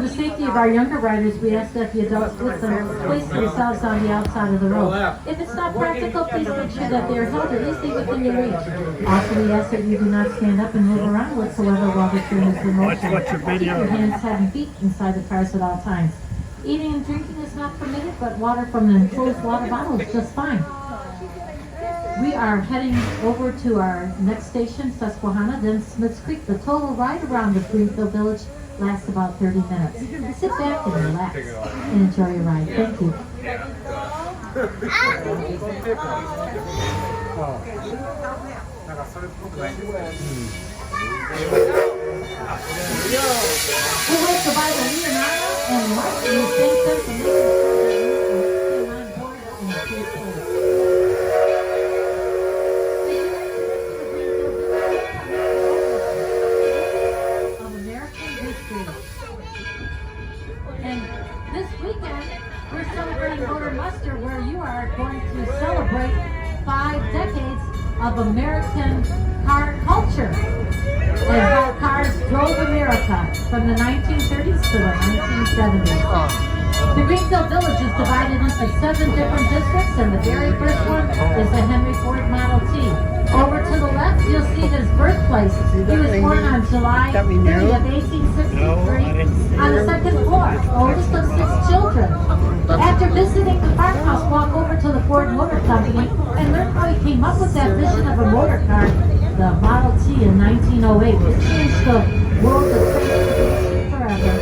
the safety of our younger riders, we ask that the adults with them place themselves on the outside of the road. If it's not practical, please make sure that they are held at least within your reach. Also, we ask that you do not stand up and move around whatsoever while the train is in motion. Keep your hands, head, and feet inside the cars at all times. Eating and drinking is not permitted, but water from an enclosed water bottle is just fine. We are heading over to our next station, Susquehanna, then Smiths Creek. The total ride around the Greenfield Village lasts about 30 minutes. Sit back and relax and enjoy your ride. Thank you. Who wants to buy the Leonardo and Mark in the same sense of making sure that you came on board in a safe place? And this weekend, we're celebrating Motor Muster, where you are going to celebrate 5 decades of American car culture and how cars drove America from the 1930s to the 1970s. The Greenfield Village is divided into 7 different districts, and the very first one is the Henry Ford Model T. Over to the left, you'll see his birthplace. He was born on July 30th, 1863, on the second floor, oldest of 6 children. After visiting the farmhouse, walk over to the Ford Motor Company and learn how he came up with that vision of a motor car, the Model T in 1908. It changed the world of transportation forever.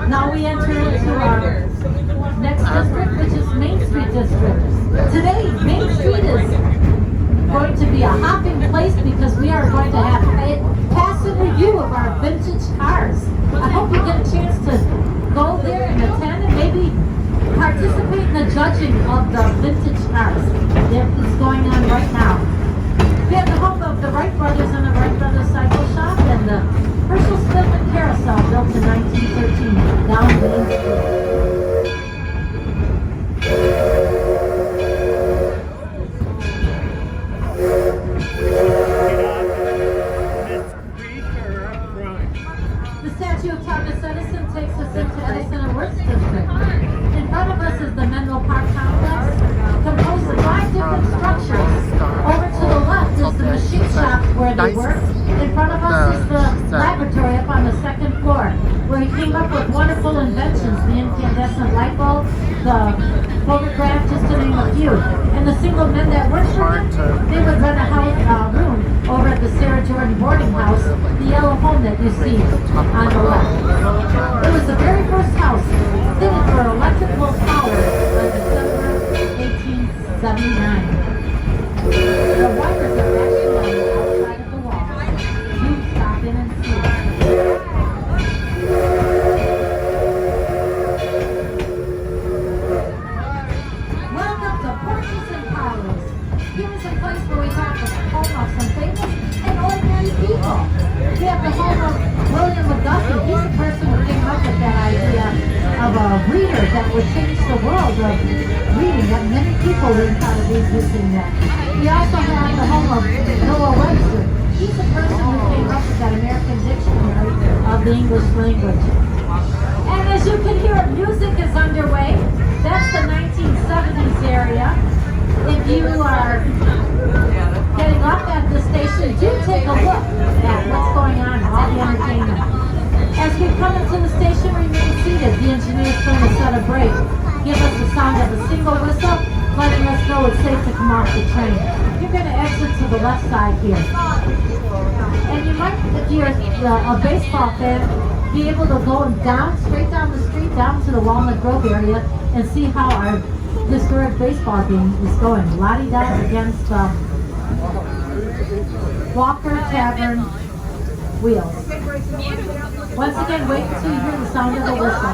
Now we enter into our next district, which is Main Street District. Today, Main Street is going to be a hopping place because we are going to have a passive review of our vintage cars. I hope you get a chance to go there and attend and maybe participate in the judging of the vintage cars that is going on right now. We have the home of the Wright Brothers and the Wright Brothers Cycle Shop and the Herschel Smith and Carousel built in 1913 down Main Street. The statue of Thomas Edison takes us into Edison and Works District. In front of us is the Menlo Park Complex, composed of 5 different structures. Over to the left is the machine shop where they work. In front of us is the laboratory up on the second floor, where he came up with wonderful inventions, the incandescent light bulb, the photograph, just to name a few. And the single men that worked for him, they would rent a room over at the Sarah Jordan boarding house, the yellow home that you see on the left. It was the very first house fitted for electrical power on December 1879. The wires are actually on the outside of the wall. You stop in and see. Welcome to Porches and Parlors. Here is a place where we have the home of some famous and ordinary people. We have the home of William McGuffey. He's the person who came up with that idea of a reader that would change the world of reading, that many people learn how to read using that. We also have the home of Noah Webster. He's the person who came up with that American dictionary of the English language. And as you can hear, music is underway. That's the 1970s area. If you are getting off at the station, do take a look at what's going on, all the entertainment. As we come into the station, remain seated. The engineer is going to set a brake. Give us the sound of a single whistle, letting us know it's safe to come off the train. You're going to exit to the left side here. And you might, if you're a baseball fan, be able to go down, straight down the street, down to the Walnut Grove area, and see how our historic baseball game is going. La-di-da against Walker Tavern Wheels. Once again, wait until you hear the sound of the whistle.